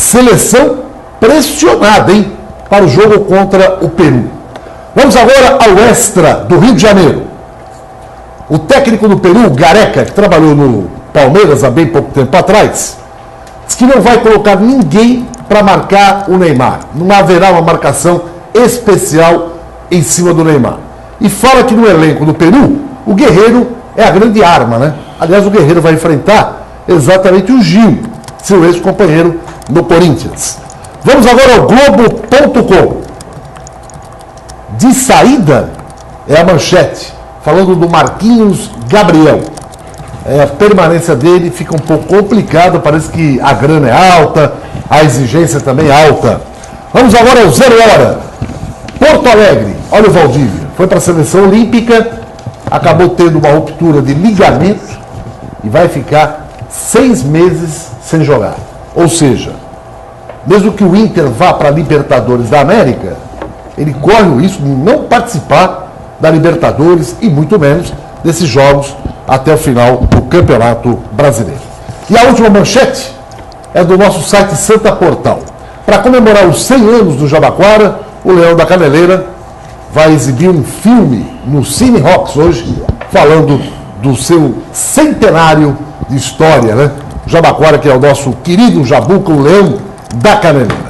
seleção pressionada, hein? Para o jogo contra o Peru. Vamos agora ao Extra do Rio de Janeiro. O técnico do Peru, Gareca, que trabalhou no Palmeiras há bem pouco tempo atrás, diz que não vai colocar ninguém para marcar o Neymar. Não haverá uma marcação especial em cima do Neymar. E fala que no elenco do Peru, o Guerreiro é a grande arma, né? Aliás, o Guerreiro vai enfrentar exatamente o Gil, seu ex-companheiro no Corinthians. Vamos agora ao Globo.com. De saída é a manchete, falando do Marquinhos Gabriel. A permanência dele fica um pouco complicada, parece que a grana é alta, a exigência também é alta. Vamos agora ao 0 hora. Porto Alegre, olha o Valdívia, foi para a seleção olímpica, acabou tendo uma ruptura de ligamento e vai ficar 6 meses sem jogar. Ou seja, mesmo que o Inter vá para a Libertadores da América, ele corre o risco de não participar da Libertadores e muito menos desses jogos até o final do Campeonato Brasileiro. E a última manchete é do nosso site Santa Portal. Para comemorar os 100 anos do Jabaquara, o Leão da Caneleira vai exibir um filme no Cine Rocks hoje, falando do seu centenário de história, né? O Jabaquara, que é o nosso querido Jabuca, o Leão da Caneleira.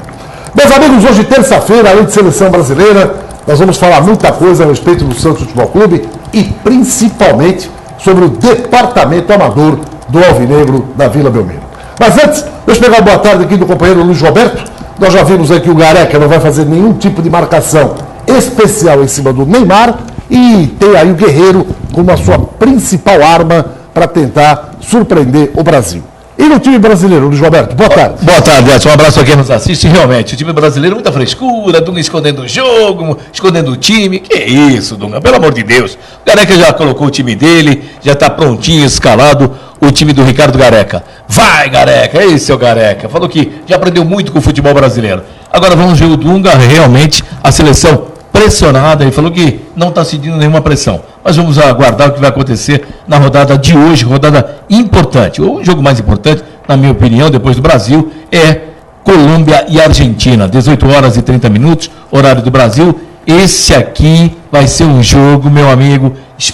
Meus amigos, hoje terça-feira, além de seleção brasileira, nós vamos falar muita coisa a respeito do Santos Futebol Clube e principalmente sobre o departamento amador do Alvinegro da Vila Belmiro. Mas antes, deixa eu pegar uma boa tarde aqui do companheiro Luiz Roberto. Nós já vimos aí que o Gareca não vai fazer nenhum tipo de marcação especial em cima do Neymar e tem aí o Guerreiro como a sua principal arma para tentar surpreender o Brasil. E no time brasileiro, Luiz Roberto, boa tarde. Boa tarde, Edson. Um abraço a quem nos assiste. Realmente, o time brasileiro, muita frescura, Dunga escondendo o jogo, escondendo o time. Que isso, Dunga? Pelo amor de Deus. O Gareca já colocou o time dele, já está prontinho, escalado, o time do Ricardo Gareca. Vai, Gareca, esse é o Gareca. Falou que já aprendeu muito com o futebol brasileiro. Agora vamos ver o Dunga, realmente, a seleção pressionada. Ele falou que não está sentindo nenhuma pressão. Mas vamos aguardar o que vai acontecer na rodada de hoje, rodada importante. O jogo mais importante, na minha opinião, depois do Brasil, é Colômbia e Argentina. 18 horas e 30 minutos, horário do Brasil. Esse aqui vai ser um jogo, meu amigo,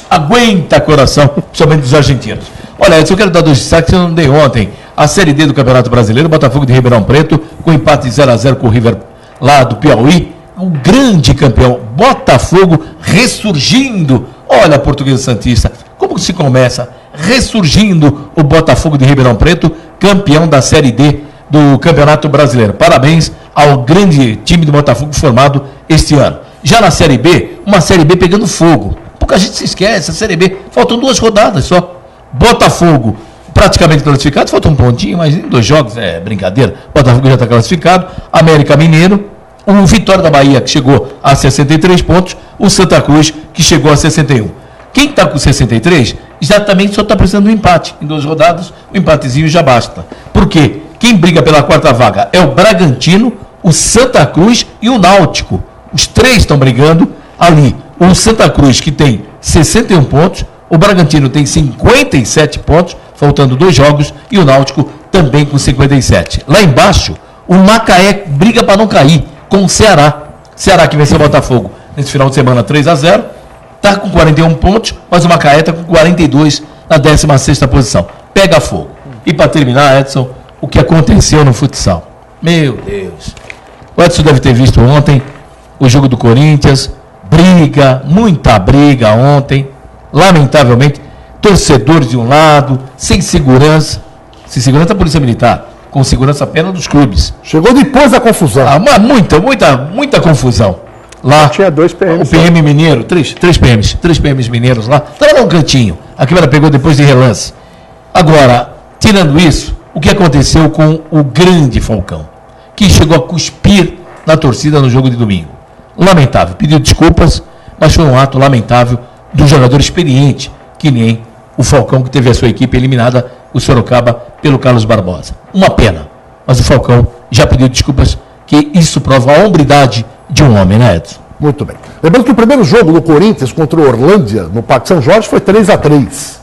aguenta coração, principalmente dos argentinos. Olha, eu quero dar 2 destaques que eu não dei ontem. A Série D do Campeonato Brasileiro, Botafogo de Ribeirão Preto, com empate 0-0 com o River lá do Piauí. O grande campeão, Botafogo ressurgindo. Olha, Portuguesa Santista, como se começa? Ressurgindo o Botafogo de Ribeirão Preto, campeão da Série D do Campeonato Brasileiro. Parabéns ao grande time do Botafogo formado este ano. Já na Série B, uma Série B pegando fogo. Pouca gente se esquece, a Série B, faltam 2 rodadas só. Botafogo praticamente classificado, falta um pontinho, mas em 2 jogos, é brincadeira. Botafogo já está classificado. América Mineiro, o Vitória da Bahia, que chegou a 63 pontos, o Santa Cruz, que chegou a 61. Quem está com 63, exatamente só está precisando de um empate. Em 2 rodadas, o empatezinho já basta. Por quê? Quem briga pela 4ª vaga é o Bragantino, o Santa Cruz e o Náutico. Os 3 estão brigando ali. O Santa Cruz, que tem 61 pontos, o Bragantino tem 57 pontos, faltando 2 jogos, e o Náutico também com 57. Lá embaixo, o Macaé briga para não cair com o Ceará. Ceará que venceu o Botafogo nesse final de semana 3-0, está com 41 pontos, mas o Macaé está com 42 na 16ª posição. Pega fogo. E para terminar, Edson, o que aconteceu no futsal? Meu Deus. O Edson deve ter visto ontem o jogo do Corinthians, briga, muita briga ontem, lamentavelmente, torcedores de um lado, sem segurança da Polícia Militar, com segurança apenas dos clubes. Chegou depois da confusão. Muita confusão. Lá tinha 2 PMs. O PM mineiro, 3 PMs mineiros lá. Estava num cantinho. A câmera pegou depois de relance. Agora, tirando isso, o que aconteceu com o grande Falcão, que chegou a cuspir na torcida no jogo de domingo? Lamentável. Pediu desculpas, mas foi um ato lamentável do jogador experiente, que nem o Falcão, que teve a sua equipe eliminada, o Sorocaba, pelo Carlos Barbosa. Uma pena. Mas o Falcão já pediu desculpas, que isso prova a hombridade de um homem, né, Edson? Muito bem. Lembrando que o primeiro jogo do Corinthians contra o Orlândia, no Parque São Jorge, foi 3-3.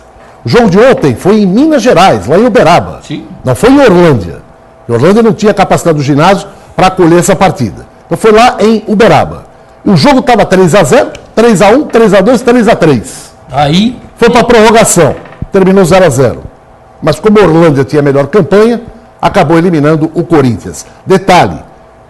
O jogo de ontem foi em Minas Gerais, lá em Uberaba. Sim. Não foi em Orlândia. E Orlândia não tinha capacidade do ginásio para acolher essa partida. Então foi lá em Uberaba. E o jogo estava 3-0, 3-1, 3-2, 3-3. Aí foi para a prorrogação. Terminou 0-0. Mas como a Orlândia tinha a melhor campanha, acabou eliminando o Corinthians. Detalhe,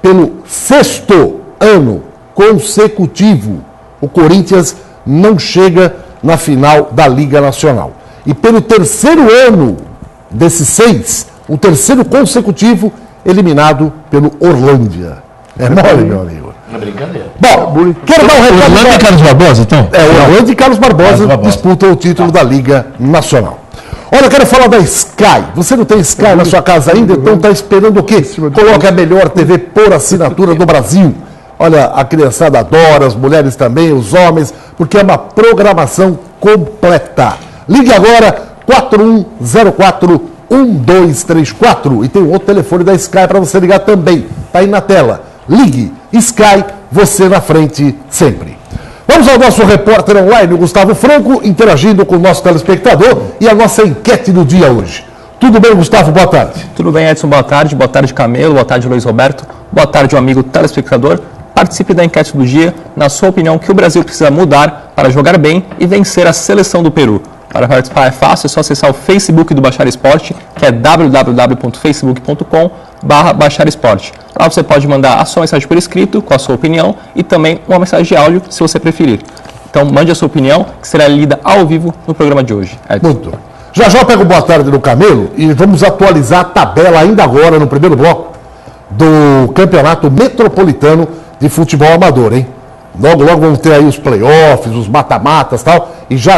pelo 6º ano consecutivo, o Corinthians não chega na final da Liga Nacional. E pelo 3º ano desses 6, o 3º consecutivo, eliminado pelo Orlândia. É mole, meu amigo. Não é brincadeira. Bom, quero dar um recado. Orlândia e Carlos Barbosa, então? Orlândia e Carlos Barbosa disputam o título da Liga Nacional. Olha, eu quero falar da Sky. Você não tem Sky na sua casa ainda? Então está esperando o quê? Coloque a melhor TV por assinatura do Brasil. Olha, a criançada adora, as mulheres também, os homens, porque é uma programação completa. Ligue agora, 4104-1234. E tem um outro telefone da Sky para você ligar também. Está aí na tela. Ligue. Sky, você na frente sempre. Vamos ao nosso repórter online, o Gustavo Franco, interagindo com o nosso telespectador e a nossa enquete do dia hoje. Tudo bem, Gustavo? Boa tarde. Tudo bem, Edson? Boa tarde. Boa tarde, Camelo. Boa tarde, Luiz Roberto. Boa tarde, um amigo telespectador. Participe da enquete do dia. Na sua opinião, o que o Brasil precisa mudar para jogar bem e vencer a seleção do Peru? Para participar é fácil, é só acessar o Facebook do Baixar Esporte, que é www.facebook.com/Baixar Esporte. Lá você pode mandar a sua mensagem por escrito, com a sua opinião, e também uma mensagem de áudio, se você preferir. Então, mande a sua opinião, que será lida ao vivo no programa de hoje. Muito. Já eu pego boa tarde no Camelo e vamos atualizar a tabela ainda agora, no primeiro bloco, do Campeonato Metropolitano de Futebol Amador, hein? Logo vamos ter aí os playoffs, os mata-matas e tal, e já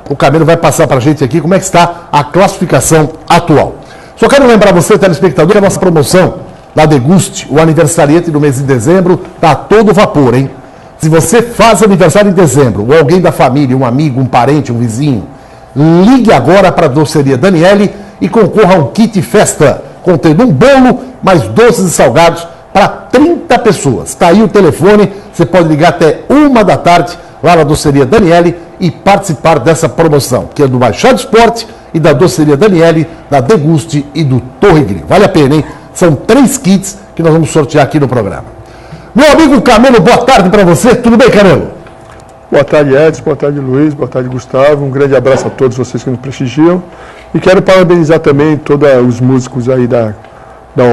o Camelo vai passar pra gente aqui como é que está a classificação atual. Só quero lembrar você, telespectador, que a nossa promoção da Deguste, o aniversariante do mês de dezembro, está a todo vapor, hein? Se você faz aniversário em dezembro, ou alguém da família, um amigo, um parente, um vizinho, ligue agora para a doceria Daniele e concorra a um kit festa, contendo um bolo, mais doces e salgados para 30 pessoas. Está aí o telefone, você pode ligar até 1 da tarde lá na doceria Daniele e participar dessa promoção, que é do Baixar Esporte e da doceria Daniele, da Deguste e do Torre Grill. Vale a pena, hein? São 3 kits que nós vamos sortear aqui no programa. Meu amigo Camelo, boa tarde para você. Tudo bem, Camelo? Boa tarde, Edson. Boa tarde, Luiz. Boa tarde, Gustavo. Um grande abraço a todos vocês que nos prestigiam. E quero parabenizar também todos os músicos aí da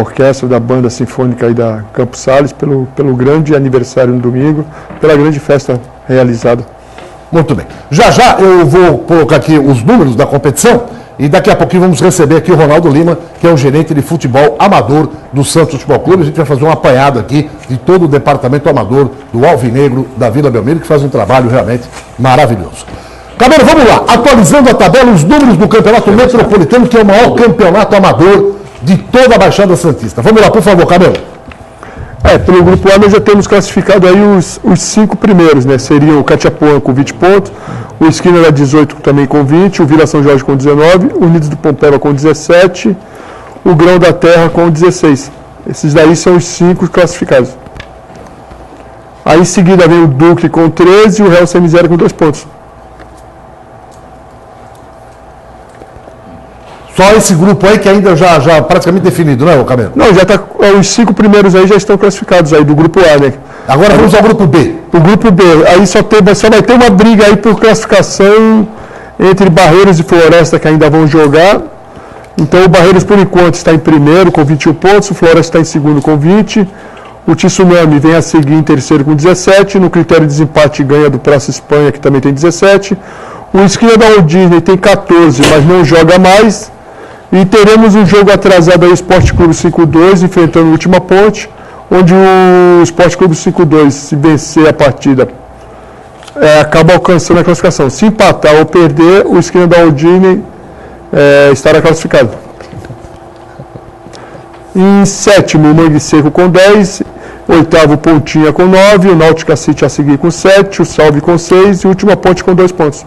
orquestra, da banda sinfônica aí da Campos Sales, pelo grande aniversário no domingo, pela grande festa realizada. Muito bem. Já eu vou colocar aqui os números da competição e daqui a pouquinho vamos receber aqui o Ronaldo Lima, que é o gerente de futebol amador do Santos Futebol Clube. A gente vai fazer um apanhado aqui de todo o departamento amador do Alvinegro da Vila Belmiro, que faz um trabalho realmente maravilhoso. Camelo, vamos lá. Atualizando a tabela, os números do Campeonato Metropolitano, que é o maior campeonato amador de toda a Baixada Santista. Vamos lá, por favor, Camelo. Pelo grupo A nós já temos classificado aí os 5 primeiros, né? Seriam o Catiapuã com 20 pontos, o Esquina da 18 também com 20, o Vila São Jorge com 19, o Unidos do Pompeba com 17, o Grão da Terra com 16. Esses daí são os 5 classificados. Aí em seguida vem o Duque com 13 e o Real Sem Miséria com 2 pontos. Só esse grupo aí que ainda já praticamente definido, não é, Camelo? Não, já está. Os 5 primeiros aí já estão classificados aí do grupo A, né? Agora vamos ao grupo B. O grupo B, aí só vai ter uma briga aí por classificação entre Barreiros e Floresta que ainda vão jogar. Então o Barreiros por enquanto está em primeiro com 21 pontos, o Floresta está em segundo com 20. O Tsunami vem a seguir em terceiro com 17. No critério de desempate ganha do Praça Espanha, que também tem 17. O Esquina da Walt Disney tem 14, mas não joga mais. E teremos um jogo atrasado aí, o Esporte Clube 5-2, enfrentando a Última Ponte, onde o Esporte Clube 5-2, se vencer a partida, acaba alcançando a classificação. Se empatar ou perder, o Esquina da Walt Disney estará classificado. Em sétimo, o Mangue Seco com 10, oitavo, Pontinha com 9, o Náutica City a seguir com 7, o Salve com 6 e a Última Ponte com 2 pontos.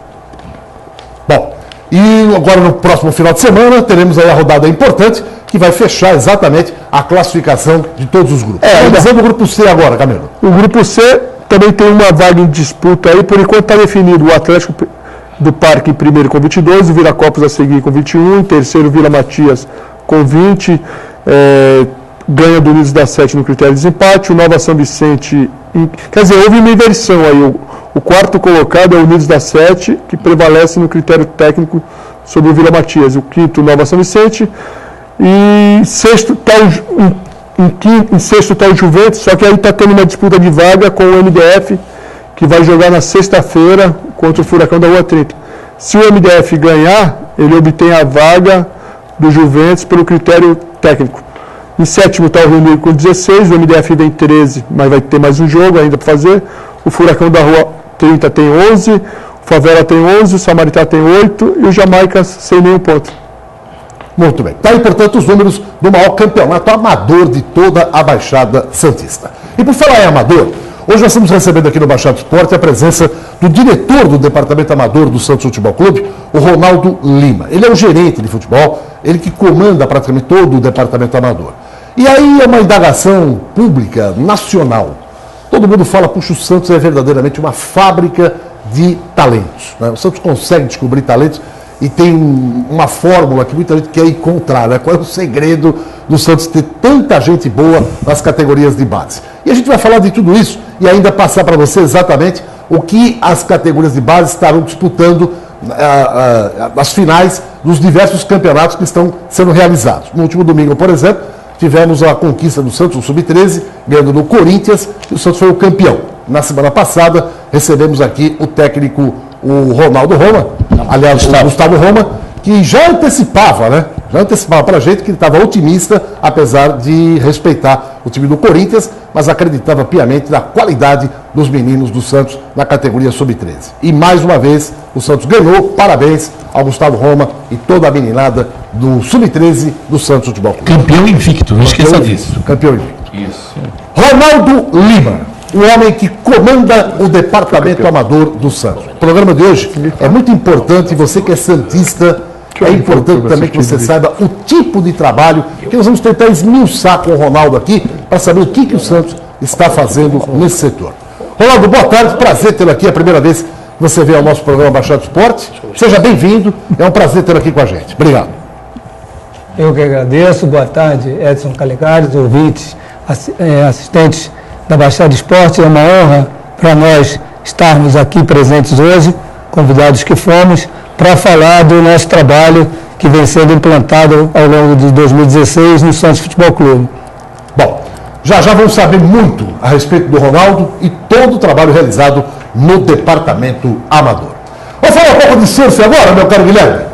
Bom, e agora no próximo final de semana teremos aí a rodada importante que vai fechar exatamente a classificação de todos os grupos. Analisando o grupo C agora, Camilo. O grupo C também tem uma vaga em disputa aí, por enquanto está definido o Atlético do Parque em primeiro com 22, o Viracopos a seguir com 21, em terceiro Vila Matias com 20, ganha do Unidos da 7 no critério de desempate. O Nova São Vicente, quer dizer, houve uma inversão aí. O quarto colocado é o Unidos da 7, que prevalece no critério técnico sobre o Vila Matias. O quinto, Nova São Vicente. E sexto está o Juventus, só que aí está tendo uma disputa de vaga com o MDF, que vai jogar na sexta-feira contra o Furacão da Rua 30. Se o MDF ganhar, ele obtém a vaga do Juventus pelo critério técnico. Em sétimo está o Rio Negro com 16, o MDF tem 13, mas vai ter mais um jogo ainda para fazer. O Furacão da Rua 30 tem 11, o Favela tem 11, o Samaritá tem 8 e o Jamaica sem nenhum ponto. Muito bem. Está aí, portanto, os números do maior campeonato amador de toda a Baixada Santista. E por falar em amador, hoje nós estamos recebendo aqui no Baixada Esporte a presença do diretor do Departamento Amador do Santos Futebol Clube, o Ronaldo Lima. Ele é o gerente de futebol, ele que comanda praticamente todo o Departamento Amador. E aí é uma indagação pública, nacional. Todo mundo fala, puxa, o Santos é verdadeiramente uma fábrica de talentos, né? O Santos consegue descobrir talentos e tem uma fórmula que muita gente quer encontrar, né? Qual é o segredo do Santos ter tanta gente boa nas categorias de base? E a gente vai falar de tudo isso e ainda passar para você exatamente o que as categorias de base estarão disputando nas finais dos diversos campeonatos que estão sendo realizados. No último domingo, por exemplo, tivemos a conquista do Santos, o Sub-13, ganhando no Corinthians, e o Santos foi o campeão. Na semana passada, recebemos aqui o técnico, o Ronaldo Roma, aliás, o Gustavo Roma, que já antecipava, né? Já antecipava para a gente que ele estava otimista, apesar de respeitar o time do Corinthians, mas acreditava piamente na qualidade dos meninos do Santos na categoria Sub-13. E mais uma vez, o Santos ganhou. Parabéns ao Gustavo Roma e toda a meninada do Sub-13 do Santos Futebol Clube. Campeão invicto, não esqueça disso. Campeão invicto. Isso. Ronaldo Lima, o homem que comanda o Departamento Amador do Santos. O programa de hoje é muito importante, você que é santista, é importante também que você saiba o tipo de trabalho que nós vamos tentar esmiuçar com o Ronaldo aqui, para saber o que o Santos está fazendo nesse setor. Ronaldo, boa tarde, prazer tê-lo aqui, é a primeira vez que você veio ao nosso programa Baixada Esporte. Seja bem-vindo, é um prazer tê-lo aqui com a gente. Obrigado. Eu que agradeço, boa tarde, Edson Caligares, ouvintes, assistentes da Baixada Esporte. É uma honra para nós estarmos aqui presentes hoje, convidados que fomos, para falar do nosso trabalho que vem sendo implantado ao longo de 2016 no Santos Futebol Clube. Bom, já vamos saber muito a respeito do Ronaldo e todo o trabalho realizado no Departamento Amador. Vamos falar um pouco de surf agora, meu caro Guilherme?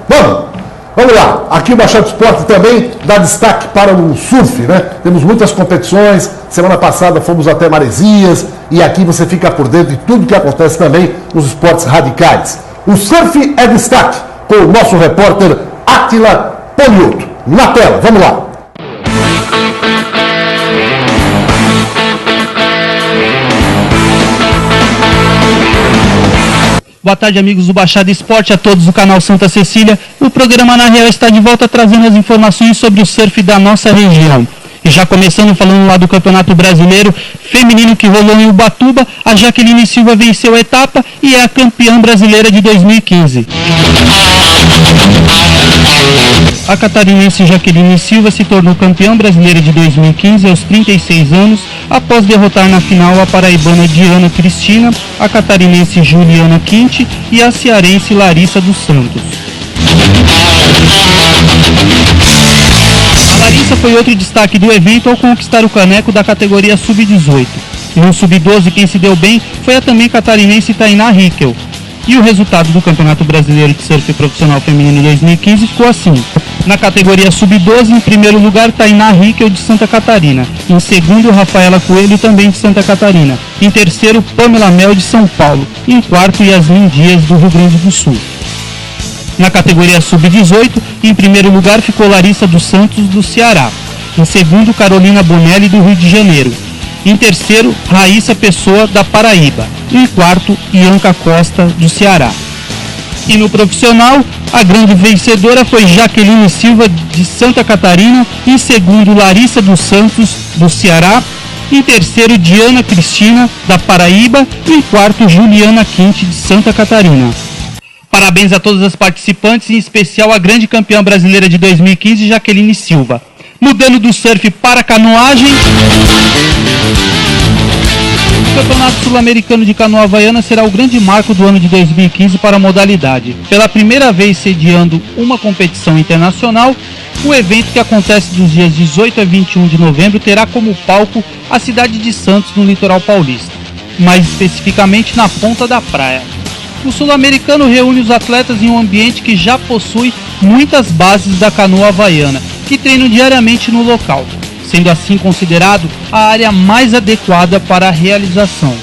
Vamos lá. Aqui o Baixada Esporte também dá destaque para o surf, né? Temos muitas competições. Semana passada fomos até Maresias e aqui você fica por dentro de tudo que acontece também nos esportes radicais. O surf é destaque com o nosso repórter Átila Poliuto. Na tela, vamos lá. Boa tarde, amigos do Baixada Esporte, a todos do canal Santa Cecília. O programa Na Real está de volta trazendo as informações sobre o surf da nossa região. E já começando falando lá do Campeonato Brasileiro Feminino que rolou em Ubatuba, a Jaqueline Silva venceu a etapa e é a campeã brasileira de 2015. A catarinense Jaqueline Silva se tornou campeã brasileira de 2015 aos 36 anos, após derrotar na final a paraibana Diana Cristina, a catarinense Juliana Quinte e a cearense Larissa dos Santos. A Larissa foi outro destaque do evento ao conquistar o caneco da categoria Sub-18. E no Sub-12 quem se deu bem foi a também catarinense Tainá Rickel. E o resultado do Campeonato Brasileiro de Surf Profissional Feminino 2015 ficou assim. Na categoria Sub-12, em primeiro lugar, Tainá Rickel de Santa Catarina. Em segundo, Rafaela Coelho, também de Santa Catarina. Em terceiro, Pamela Mel de São Paulo. E em quarto, Yasmin Dias do Rio Grande do Sul. Na categoria Sub-18, em primeiro lugar ficou Larissa dos Santos, do Ceará. Em segundo, Carolina Bonelli, do Rio de Janeiro. Em terceiro, Raíssa Pessoa, da Paraíba. E em quarto, Ianca Costa, do Ceará. E no profissional, a grande vencedora foi Jaqueline Silva, de Santa Catarina. Em segundo, Larissa dos Santos, do Ceará. Em terceiro, Diana Cristina, da Paraíba. E em quarto, Juliana Quinte, de Santa Catarina. Parabéns a todas as participantes, em especial a grande campeã brasileira de 2015, Jaqueline Silva. Mudando do surf para canoagem. O Campeonato Sul-Americano de Canoa Havaiana será o grande marco do ano de 2015 para a modalidade. Pela primeira vez sediando uma competição internacional, o evento, que acontece dos dias 18 a 21 de novembro, terá como palco a cidade de Santos, no litoral paulista, mais especificamente na Ponta da Praia. O Sul-Americano reúne os atletas em um ambiente que já possui muitas bases da canoa havaiana, que treinam diariamente no local, sendo assim considerado a área mais adequada para a realização.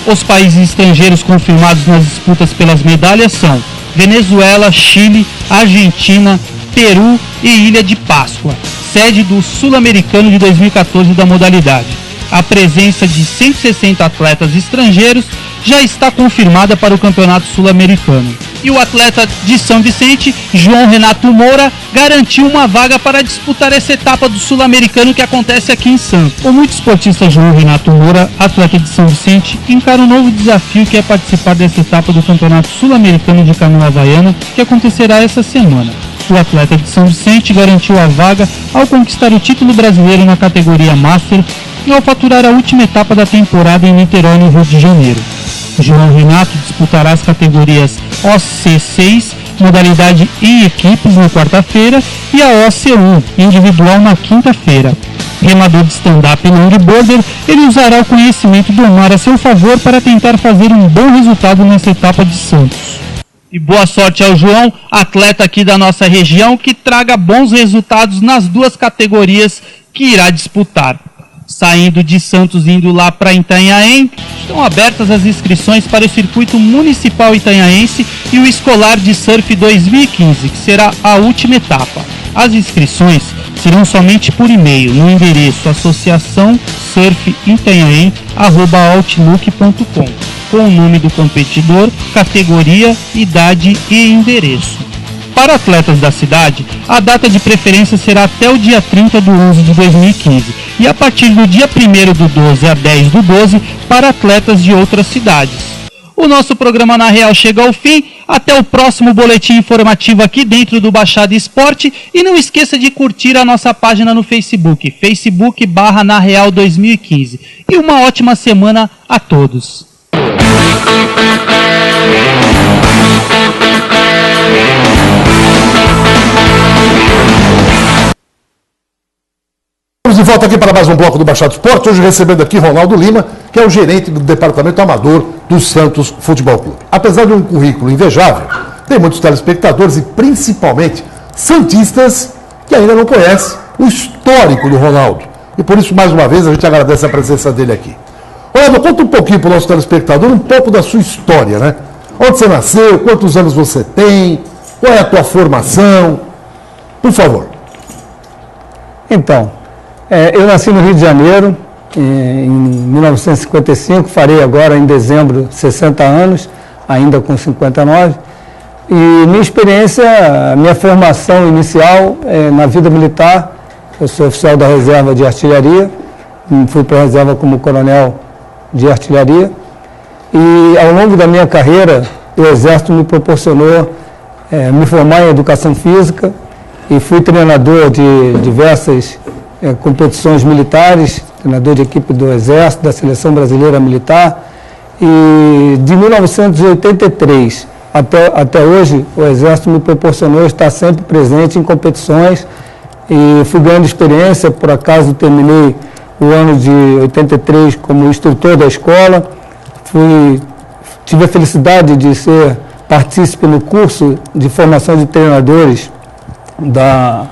Os países estrangeiros confirmados nas disputas pelas medalhas são Venezuela, Chile, Argentina, Peru e Ilha de Páscoa, sede do Sul-Americano de 2014 da modalidade. A presença de 160 atletas estrangeiros já está confirmada para o Campeonato Sul-Americano. E o atleta de São Vicente, João Renato Moura, garantiu uma vaga para disputar essa etapa do Sul-Americano que acontece aqui em Santos. O multiesportista João Renato Moura, atleta de São Vicente, encara um novo desafio, que é participar dessa etapa do Campeonato Sul-Americano de Canoa Havaiana, que acontecerá essa semana. O atleta de São Vicente garantiu a vaga ao conquistar o título brasileiro na categoria Master e ao faturar a última etapa da temporada em Niterói, no Rio de Janeiro. João Renato disputará as categorias OC6, modalidade em equipes, na quarta-feira, e a OC1, individual, na quinta-feira. Remador de stand-up e longboarder, ele usará o conhecimento do mar a seu favor para tentar fazer um bom resultado nessa etapa de Santos. E boa sorte ao João, atleta aqui da nossa região, que traga bons resultados nas duas categorias que irá disputar. Saindo de Santos, indo lá para Itanhaém, estão abertas as inscrições para o Circuito Municipal Itanhaense e o Escolar de Surf 2015, que será a última etapa. As inscrições serão somente por e-mail, no endereço associaçãosurfitanhaém@outlook.com, com o nome do competidor, categoria, idade e endereço. Para atletas da cidade, a data de preferência será até o dia 30 do 11 de 2015 e a partir do dia 1º do 12 a 10 do 12 para atletas de outras cidades. O nosso programa Na Real chega ao fim. Até o próximo boletim informativo aqui dentro do Baixada Esporte. E não esqueça de curtir a nossa página no Facebook, Facebook/Na Real 2015. E uma ótima semana a todos. Estamos de volta aqui para mais um bloco do Baixada Esporte, hoje recebendo aqui Ronaldo Lima, que é o gerente do departamento amador do Santos Futebol Clube. Apesar de um currículo invejável, tem muitos telespectadores e principalmente santistas que ainda não conhecem o histórico do Ronaldo. E por isso, mais uma vez, a gente agradece a presença dele aqui. Ronaldo, conta um pouquinho para o nosso telespectador, um pouco da sua história, né? Onde você nasceu, quantos anos você tem, qual é a tua formação, por favor. Então, eu nasci no Rio de Janeiro, em 1955, farei agora em dezembro 60 anos, ainda com 59. E minha experiência, minha formação inicial na vida militar, eu sou oficial da reserva de artilharia, fui para a reserva como coronel de artilharia. E ao longo da minha carreira, o Exército me proporcionou me formar em educação física e fui treinador de diversas competições militares, treinador de equipe do Exército, da Seleção Brasileira Militar. E de 1983 até hoje, o Exército me proporcionou estar sempre presente em competições e fui ganhando experiência. Por acaso terminei o ano de 83 como instrutor da escola, tive a felicidade de ser partícipe no curso de formação de treinadores da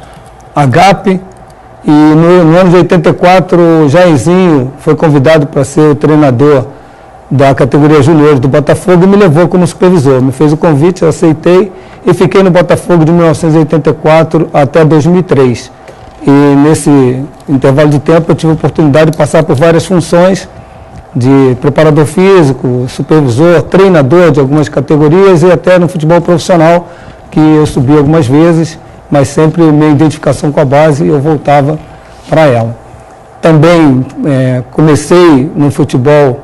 AGAP. E no ano de 84, o Jairzinho foi convidado para ser o treinador da categoria juniores do Botafogo e me levou como supervisor. Me fez o convite, eu aceitei e fiquei no Botafogo de 1984 até 2003. E nesse intervalo de tempo eu tive a oportunidade de passar por várias funções de preparador físico, supervisor, treinador de algumas categorias e até no futebol profissional, que eu subi algumas vezes, mas sempre minha identificação com a base eu voltava para ela. Também comecei no futebol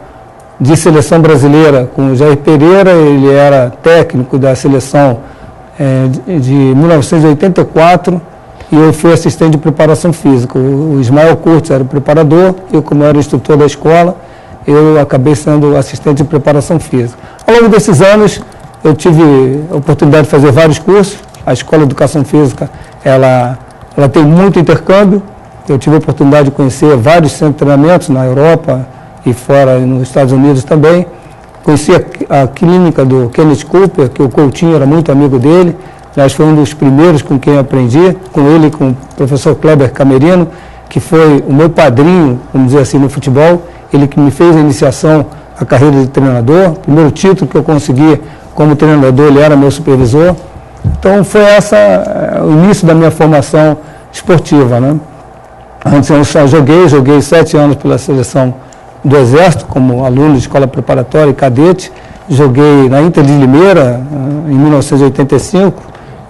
de seleção brasileira com o Jair Pereira, ele era técnico da seleção de 1984 e eu fui assistente de preparação física. O Ismael Curtis era o preparador, eu, como era instrutor da escola, eu acabei sendo assistente de preparação física. Ao longo desses anos, eu tive a oportunidade de fazer vários cursos. A Escola de Educação Física, ela tem muito intercâmbio. Eu tive a oportunidade de conhecer vários centros de treinamentos na Europa e fora, nos Estados Unidos também. Conheci a clínica do Kenneth Cooper, que o Coutinho era muito amigo dele. Aliás, foi um dos primeiros com quem eu aprendi, com ele e com o professor Kleber Camerino, que foi o meu padrinho, vamos dizer assim, no futebol. Ele que me fez a iniciação à carreira de treinador. O primeiro título que eu consegui como treinador, ele era meu supervisor. Então, foi o início da minha formação esportiva, né? Antes eu só joguei 7 anos pela seleção do Exército, como aluno de escola preparatória e cadete. Joguei na Inter de Limeira, em 1985,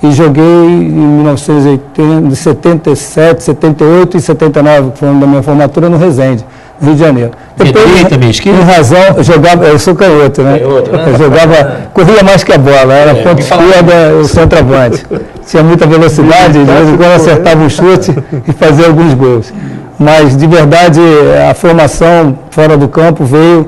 e joguei em 1977, 78 e 79, que foi da minha formatura, no Resende, no Rio de Janeiro. Depois, em razão, eu sou canhoto, né? Eu jogava, corria mais que a bola, era ponta esquerda, o centroavante. Tinha muita velocidade, de vez em quando acertava um chute e fazia alguns gols. Mas, de verdade, a formação fora do campo veio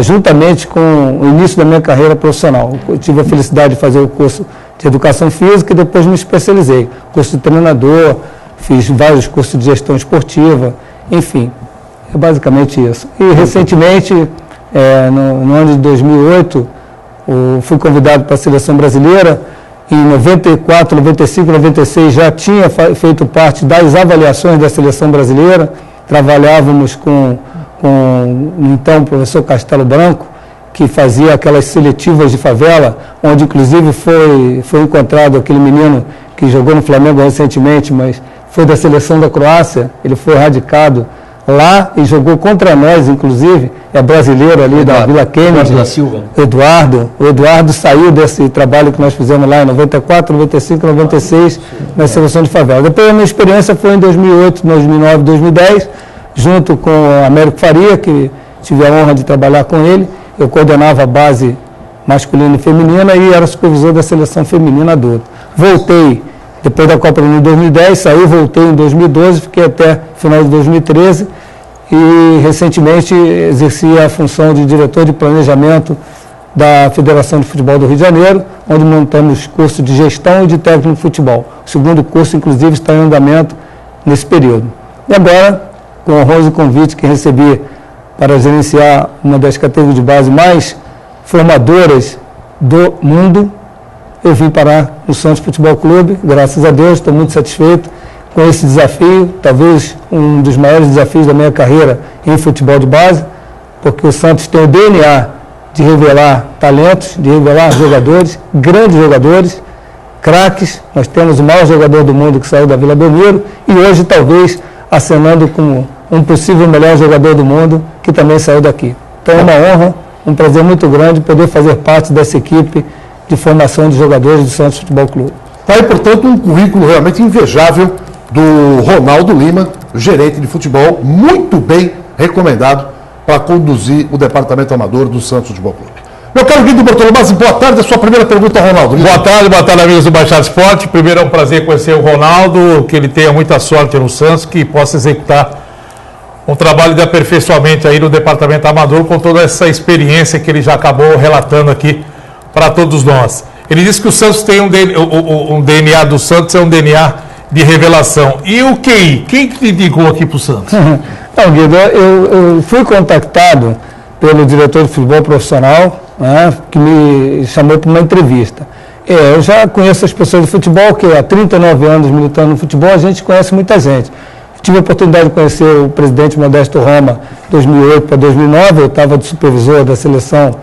juntamente com o início da minha carreira profissional. Eu tive a felicidade de fazer o curso de Educação Física e depois me especializei. Curso de treinador, fiz vários cursos de gestão esportiva, enfim, é basicamente isso. E recentemente, no ano de 2008, fui convidado para a Seleção Brasileira. Em 94, 95, 96 já tinha feito parte das avaliações da Seleção Brasileira. Trabalhávamos com então o professor Castelo Branco, que fazia aquelas seletivas de favela, onde inclusive foi encontrado aquele menino que jogou no Flamengo recentemente, mas foi da seleção da Croácia. Ele foi radicado lá e jogou contra nós, inclusive, é brasileiro ali da Vila Kennedy. Da Silva. O Eduardo saiu desse trabalho que nós fizemos lá em 94, 95, 96, na seleção de favela. Depois a minha experiência foi em 2008, 2009, 2010, junto com o Américo Faria, que tive a honra de trabalhar com ele. Eu coordenava a base masculina e feminina e era supervisor da seleção feminina adulta. Voltei depois da Copa do Mundo em 2010, saí, voltei em 2012, fiquei até final de 2013 e recentemente exerci a função de diretor de planejamento da Federação de Futebol do Rio de Janeiro, onde montamos curso de gestão e de técnico de futebol. O segundo curso, inclusive, está em andamento nesse período. E agora, com o honroso convite que recebi para gerenciar uma das categorias de base mais formadoras do mundo, eu vim parar no Santos Futebol Clube. Graças a Deus, estou muito satisfeito com esse desafio, talvez um dos maiores desafios da minha carreira em futebol de base, porque o Santos tem o DNA de revelar talentos, de revelar jogadores, grandes jogadores, craques. Nós temos o maior jogador do mundo que saiu da Vila Belmiro e hoje talvez acenando com um possível melhor jogador do mundo que também saiu daqui. Então é uma honra, um prazer muito grande poder fazer parte dessa equipe de formação de jogadores do Santos Futebol Clube. Está aí, portanto, um currículo realmente invejável do Ronaldo Lima, gerente de futebol, muito bem recomendado para conduzir o departamento amador do Santos Futebol Clube. Meu caro Guido Bortolomazzi, boa tarde. A sua primeira pergunta, Ronaldo. Boa tarde, amigos do Baixada Esporte. Primeiro é um prazer conhecer o Ronaldo, que ele tenha muita sorte no Santos, que possa executar um trabalho de aperfeiçoamento aí no departamento amador com toda essa experiência que ele já acabou relatando aqui para todos nós. Ele disse que o Santos tem um DNA do Santos, é um DNA de revelação. E o QI? Quem que te indicou aqui para o Santos? Não, Guido, eu fui contactado pelo diretor de futebol profissional, né, que me chamou para uma entrevista. Eu já conheço as pessoas de futebol, que há 39 anos militando no futebol, a gente conhece muita gente. Tive a oportunidade de conhecer o presidente Modesto Roma, 2008 para 2009, eu estava de supervisor da seleção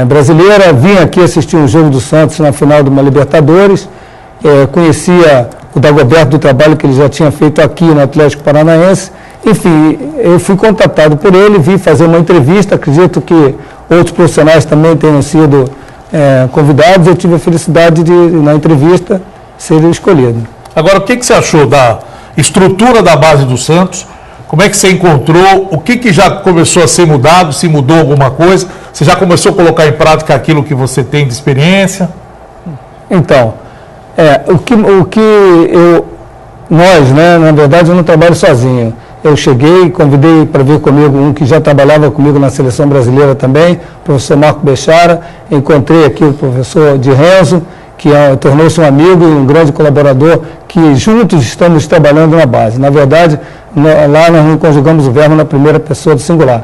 brasileira, vim aqui assistir um jogo do Santos na final de uma Libertadores, conhecia o Dagoberto do trabalho que ele já tinha feito aqui no Atlético Paranaense. Enfim, eu fui contatado por ele, vim fazer uma entrevista, acredito que outros profissionais também tenham sido convidados, eu tive a felicidade de, na entrevista, ser escolhido. Agora, o que você achou da estrutura da base do Santos? Como é que você encontrou? O que já começou a ser mudado? Se mudou alguma coisa? Você já começou a colocar em prática aquilo que você tem de experiência? Então, o que eu nós, né, na verdade, eu não trabalho sozinho. Eu cheguei, convidei para vir comigo um que já trabalhava comigo na seleção brasileira também, o professor Marco Bechara. Encontrei aqui o professor Di Renzo, que tornou-se um amigo e um grande colaborador, que juntos estamos trabalhando na base. Na verdade, lá nós não conjugamos o verbo na primeira pessoa do singular.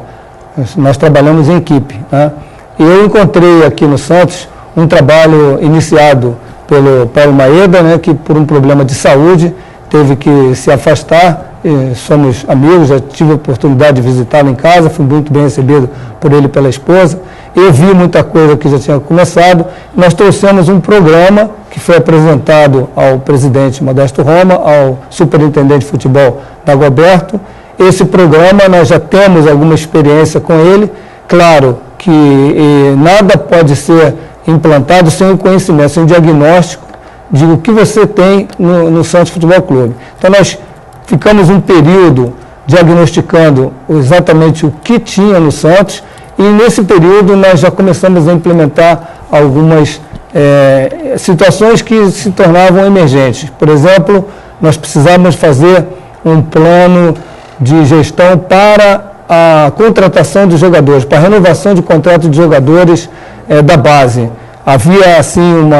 Nós trabalhamos em equipe, né? E eu encontrei aqui no Santos um trabalho iniciado pelo Paulo Maeda, né, que por um problema de saúde teve que se afastar. Somos amigos, já tive a oportunidade de visitá-lo em casa, fui muito bem recebido por ele e pela esposa. Eu vi muita coisa que já tinha começado. Nós trouxemos um programa que foi apresentado ao presidente Modesto Roma, ao superintendente de futebol Dagoberto. Esse programa nós já temos alguma experiência com ele. Claro que nada pode ser implantado sem o conhecimento, sem o diagnóstico de o que você tem no Santos Futebol Clube. Então nós ficamos um período diagnosticando exatamente o que tinha no Santos e nesse período nós já começamos a implementar algumas situações que se tornavam emergentes. Por exemplo, nós precisávamos fazer um plano de gestão para a contratação de jogadores, para a renovação de contrato de jogadores da base. Havia, assim,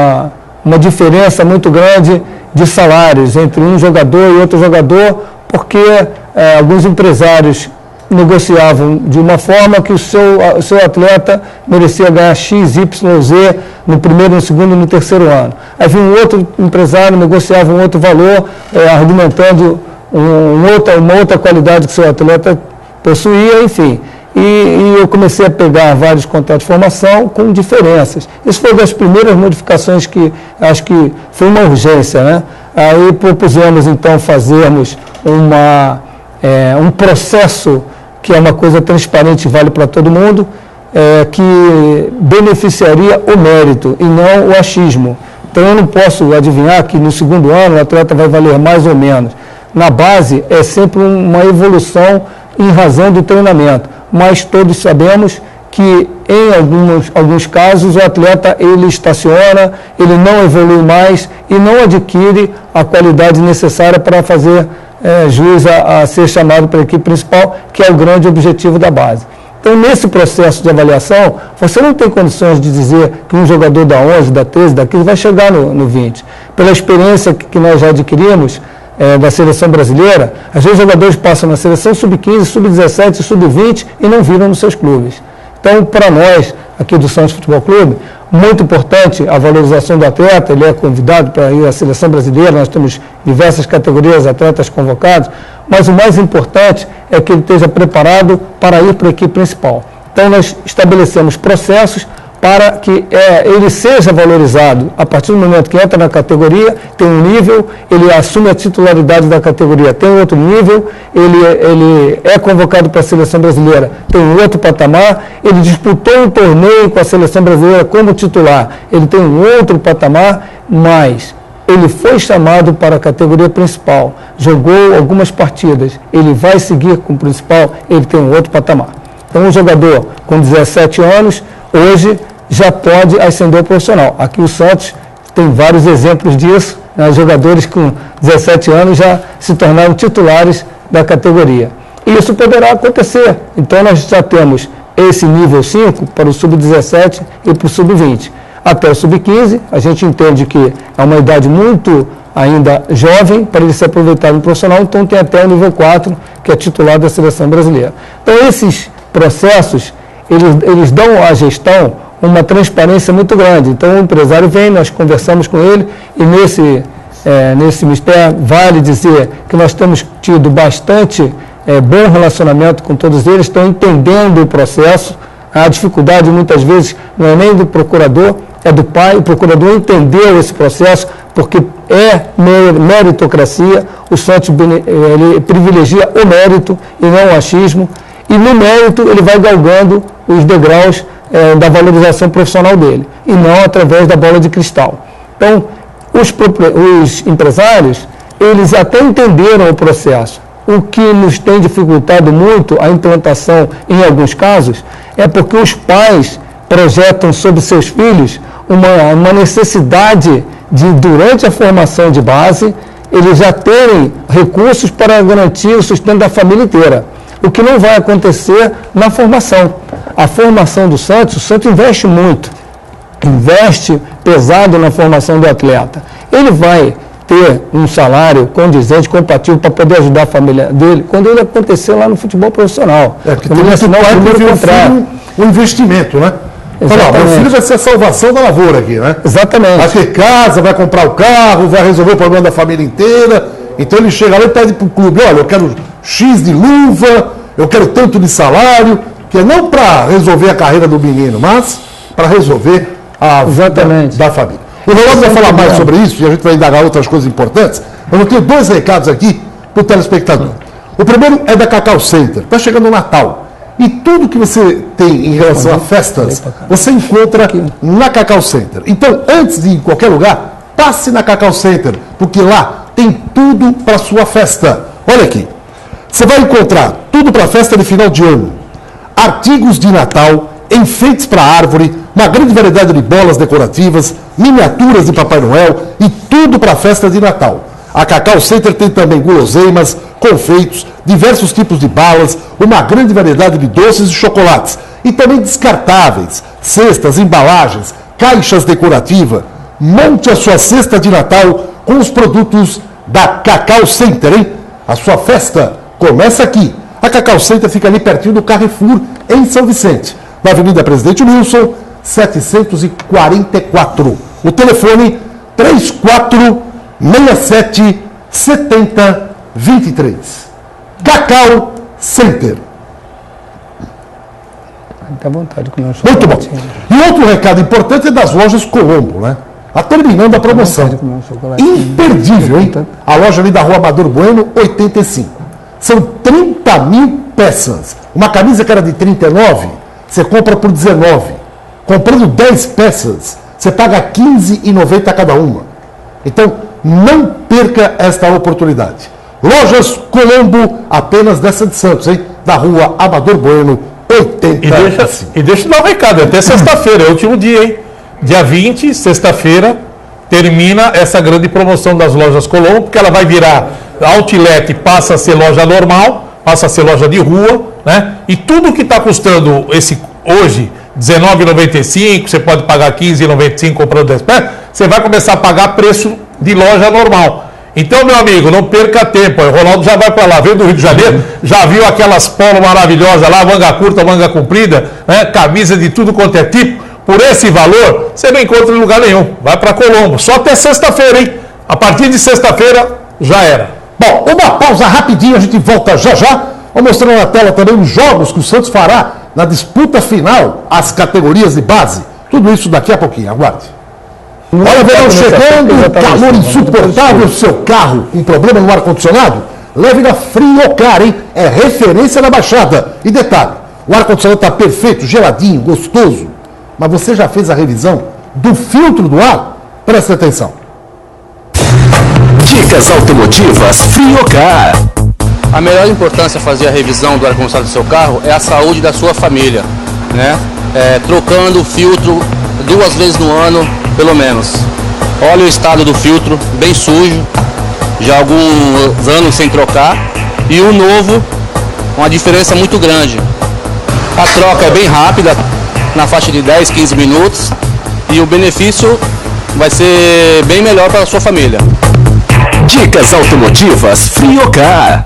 uma diferença muito grande de salários entre um jogador e outro jogador, porque alguns empresários negociavam de uma forma que o seu atleta merecia ganhar X, Y, Z no primeiro, no segundo e no terceiro ano. Aí vinha um outro empresário, negociava um outro valor, argumentando uma outra qualidade que o seu atleta possuía, enfim. E eu comecei a pegar vários contratos de formação com diferenças. Isso foi uma das primeiras modificações que acho que foi uma urgência, né? Aí propusemos, então, fazermos um processo que é uma coisa transparente e vale para todo mundo, que beneficiaria o mérito e não o achismo. Então, eu não posso adivinhar que no segundo ano o atleta vai valer mais ou menos. Na base, é sempre uma evolução em razão do treinamento. Mas todos sabemos que em alguns casos o atleta ele estaciona, ele não evolui mais e não adquire a qualidade necessária para fazer jus a ser chamado para a equipe principal, que é o grande objetivo da base. Então, nesse processo de avaliação, você não tem condições de dizer que um jogador da 11, da 13, da 15 vai chegar no 20. Pela experiência que nós já adquirimos, da seleção brasileira, às vezes os jogadores passam na seleção sub-15, sub-17, sub-20 e não viram nos seus clubes. Então, para nós, aqui do Santos Futebol Clube, muito importante a valorização do atleta, ele é convidado para ir à seleção brasileira, nós temos diversas categorias de atletas convocados, mas o mais importante é que ele esteja preparado para ir para a equipe principal. Então, nós estabelecemos processos para que ele seja valorizado a partir do momento que entra na categoria, tem um nível, ele assume a titularidade da categoria, tem outro nível, ele é convocado para a seleção brasileira, tem um outro patamar, ele disputou um torneio com a seleção brasileira como titular, ele tem um outro patamar, mas ele foi chamado para a categoria principal, jogou algumas partidas, ele vai seguir com o principal, ele tem um outro patamar. Então, um jogador com 17 anos, hoje já pode ascender ao profissional. Aqui o Santos tem vários exemplos disso, né? Jogadores com 17 anos já se tornaram titulares da categoria. E isso poderá acontecer. Então nós já temos esse nível 5 para o sub-17 e para o sub-20. Até o sub-15, a gente entende que é uma idade muito ainda jovem para ele ser aproveitado no profissional, então tem até o nível 4, que é titular da seleção brasileira. Então esses processos, eles dão à gestão uma transparência muito grande. Então o empresário vem, nós conversamos com ele e nesse mistério vale dizer que nós temos tido bastante bom relacionamento com todos eles, estão entendendo o processo. A dificuldade muitas vezes não é nem do procurador, é do pai. O procurador entendeu esse processo porque é meritocracia. O Santos ele privilegia o mérito e não o achismo. E no mérito ele vai galgando os degraus da valorização profissional dele, e não através da bola de cristal. Então, os empresários, eles até entenderam o processo. O que nos tem dificultado muito a implantação, em alguns casos, é porque os pais projetam sobre seus filhos uma necessidade de, durante a formação de base, eles já terem recursos para garantir o sustento da família inteira. O que não vai acontecer na formação. A formação do Santos, o Santos investe muito, investe pesado na formação do atleta. Ele vai ter um salário condizente, compatível para poder ajudar a família dele quando ele acontecer lá no futebol profissional. Porque tem muito pai que vê o investimento, né? Fala, meu filho vai ser a salvação da lavoura aqui, né? Exatamente. Vai ter casa, vai comprar o carro, vai resolver o problema da família inteira. Então ele chega lá e pede para o clube, olha, eu quero X de luva, eu quero tanto de salário, que é não para resolver a carreira do menino, mas para resolver a vida da família. O Ronaldo vai falar mais sobre isso, e a gente vai indagar outras coisas importantes, mas eu tenho 2 recados aqui para o telespectador. O primeiro é da Cacau Center. Está chegando o Natal. E tudo que você tem em relação a festas, você encontra na Cacau Center. Então, antes de ir em qualquer lugar, passe na Cacau Center, porque lá tem tudo para a sua festa. Olha aqui. Você vai encontrar tudo para a festa de final de ano. Artigos de Natal, enfeites para árvore, uma grande variedade de bolas decorativas, miniaturas de Papai Noel e tudo para a festa de Natal. A Cacau Center tem também guloseimas, confeitos, diversos tipos de balas, uma grande variedade de doces e chocolates. E também descartáveis, cestas, embalagens, caixas decorativas. Monte a sua cesta de Natal com os produtos da Cacau Center, hein? A sua festa começa aqui. A Cacau Center fica ali pertinho do Carrefour, em São Vicente, na Avenida Presidente Wilson, 744. O telefone 3467-7023. Cacau Center. Dá vontade de comer um chocolate. Muito bom. E outro recado importante é das lojas Colombo, né? Está terminando a promoção. Imperdível, hein? A loja ali da Rua Amador Bueno, 85. São 30 mil peças. Uma camisa que era de 39, você compra por 19. Comprando 10 peças, você paga R$ 15,90 cada uma. Então, não perca esta oportunidade. Lojas Colombo, apenas dessa de Santos, hein? Da Rua Amador Bueno, 85. E deixa eu dar um recado, até sexta-feira, é o último dia, hein? Dia 20, sexta-feira, termina essa grande promoção das lojas Colombo, porque ela vai virar outlet, passa a ser loja normal, passa a ser loja de rua, né? E tudo que está custando hoje, R$19,95, você pode pagar R$15,95 comprando 10 peças, você vai começar a pagar preço de loja normal. Então, meu amigo, não perca tempo. O Ronaldo já vai para lá, veio do Rio de Janeiro, já viu aquelas polos maravilhosas lá, manga curta, manga comprida, né? Camisa de tudo quanto é tipo. Por esse valor, você não encontra em lugar nenhum. Vai para Colombo. Só até sexta-feira, hein? A partir de sexta-feira, já era. Bom, uma pausa rapidinho, a gente volta já já. Vou mostrar na tela também os jogos que o Santos fará na disputa final, as categorias de base. Tudo isso daqui a pouquinho, aguarde. Olha, verão chegando, calor insuportável, seu carro com problema no ar-condicionado? Leve na Friocar, hein? É referência na Baixada. E detalhe, o ar-condicionado está perfeito, geladinho, gostoso. Mas você já fez a revisão do filtro do ar? Presta atenção. Dicas automotivas Friocar. A melhor importância fazer a revisão do ar-condicionado do seu carro é a saúde da sua família, né? Trocando o filtro 2 vezes no ano, pelo menos. Olha o estado do filtro, bem sujo, já há alguns anos sem trocar, e o novo, uma diferença muito grande. A troca é bem rápida, na faixa de 10, 15 minutos, e o benefício vai ser bem melhor para a sua família. Dicas automotivas Friocar.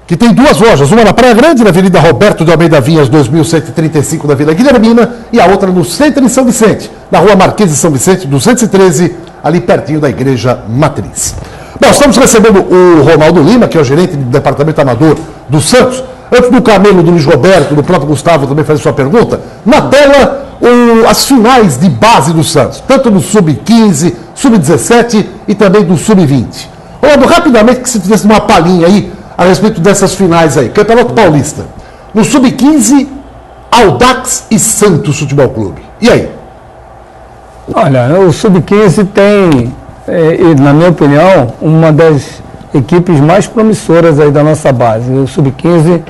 Que tem 2 lojas, uma na Praia Grande, na Avenida Roberto de Almeida Vinhas, 2135, da Vila Guilhermina, e a outra no centro de São Vicente, na Rua Marquês de São Vicente, 213, ali pertinho da Igreja Matriz. Bom, estamos recebendo o Ronaldo Lima, que é o gerente do Departamento Amador do Santos. Antes do Camelo, do Luiz Roberto, do próprio Gustavo também fazer sua pergunta, na tela as finais de base do Santos, tanto do Sub-15, Sub-17 e também do Sub-20. Ronaldo, rapidamente, que se tivesse uma palhinha aí a respeito dessas finais aí. Campeonato Paulista. No Sub-15, Audax e Santos Futebol Clube. E aí? Olha, o Sub-15 tem, na minha opinião, uma das equipes mais promissoras aí da nossa base. O Sub-15,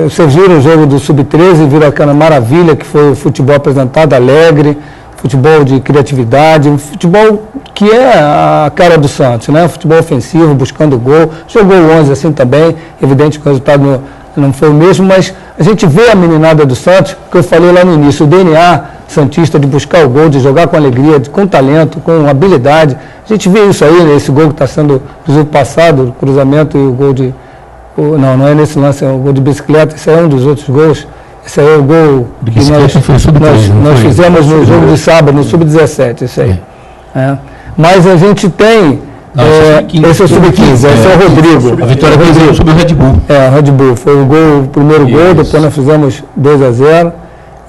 vocês viram o jogo do Sub-13, viram aquela maravilha que foi o futebol apresentado, alegre, futebol de criatividade, um futebol que é a cara do Santos, né? Futebol ofensivo, buscando gol. Jogou 11 assim também, evidente que o resultado não foi o mesmo, mas a gente vê a meninada do Santos, que eu falei lá no início, o DNA santista de buscar o gol, de jogar com alegria, com talento, com habilidade. A gente vê isso aí, nesse gol que está sendo do jogo passado, o cruzamento e o gol de... Não é nesse lance, é o gol de bicicleta, esse é um dos outros gols. Esse aí é o gol que nós fizemos no jogo de sábado, no Sub-17, esse aí. É. Mas a gente tem... esse é o Sub-15, esse é o Rodrigo. A vitória foi sobre o Red Bull. O Red Bull. Foi o primeiro gol, depois nós fizemos 2-0.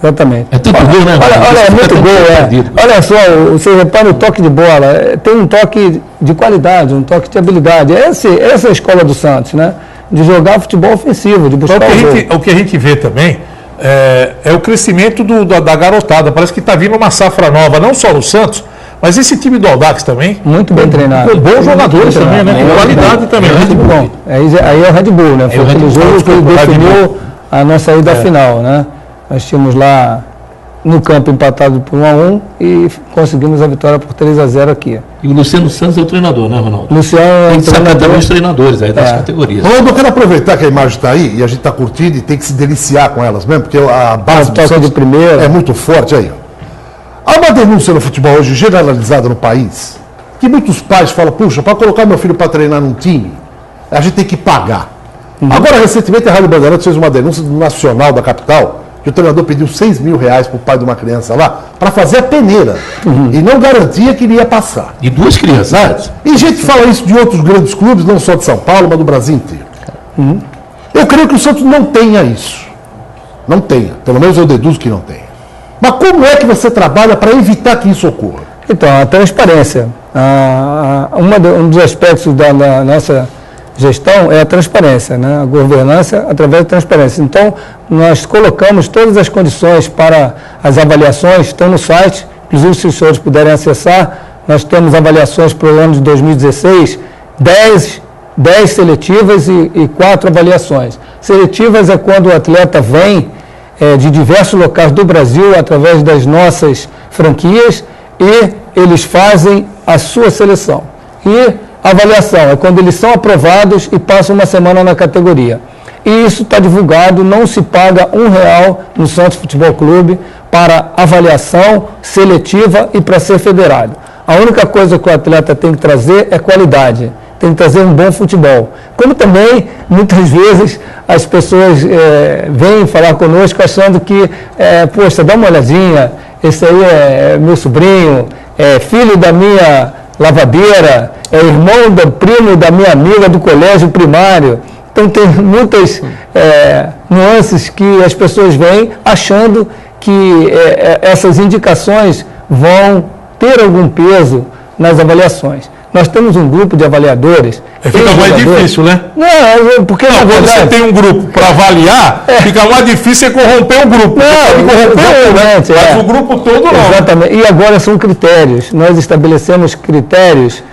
Exatamente. É tanto gol, né? Olha, é muito gol, Olha só, você repara no toque de bola, tem um toque de qualidade, um toque de habilidade. Essa é a escola do Santos, né? De jogar futebol ofensivo, de buscar o que a gente vê também é o crescimento da garotada. Parece que está vindo uma safra nova, não só no Santos, mas esse time do Audax também. Muito bem treinado. Com bons jogadores também, né? Com qualidade também. Bom, aí é o Red Bull, né? Foi aquele jogo que definiu a nossa ida à final, né? Nós tínhamos lá no campo empatado por 1-1 e conseguimos a vitória por 3-0 aqui. E o Luciano Santos é o treinador, né, Ronaldo? Luciano tem que saber também os treinadores aí das categorias. Ronaldo, eu quero aproveitar que a imagem está aí e a gente está curtindo e tem que se deliciar com elas mesmo, porque a base do Santos é muito forte aí. Há uma denúncia no futebol hoje generalizada no país, que muitos pais falam, puxa, para colocar meu filho para treinar num time, a gente tem que pagar. Agora, recentemente, a Rádio Bandeirantes fez uma denúncia do Nacional da capital, que o treinador pediu R$6 mil para o pai de uma criança lá, para fazer a peneira. E não garantia que ele ia passar. E 2 crianças. Né? E gente fala isso de outros grandes clubes, não só de São Paulo, mas do Brasil inteiro. Eu creio que o Santos não tenha isso. Não tenha. Pelo menos eu deduzo que não tenha. Mas como é que você trabalha para evitar que isso ocorra? Então, a transparência. Um dos aspectos da nossa gestão é a transparência, né? A governança através da transparência. Então, nós colocamos todas as condições para as avaliações, estão no site, inclusive se os senhores puderem acessar, nós temos avaliações para o ano de 2016, 10 seletivas e 4 avaliações. Seletivas é quando o atleta vem de diversos locais do Brasil, através das nossas franquias, e eles fazem a sua seleção. E a avaliação é quando eles são aprovados e passam uma semana na categoria. E isso está divulgado, não se paga R$1 no Santos Futebol Clube para avaliação seletiva e para ser federado. A única coisa que o atleta tem que trazer é qualidade, tem que trazer um bom futebol. Como também, muitas vezes, as pessoas vêm falar conosco achando que, poxa, dá uma olhadinha, esse aí é meu sobrinho, é filho da minha lavadeira, é irmão do primo da minha amiga do colégio primário. Então tem muitas nuances que as pessoas vêm achando que essas indicações vão ter algum peso nas avaliações. Nós temos um grupo de avaliadores. Fica mais difícil, né? Não, porque não, quando você tem um grupo para avaliar, fica mais difícil corromper o grupo. Mas o grupo todo não. Exatamente. E agora são critérios. Nós estabelecemos critérios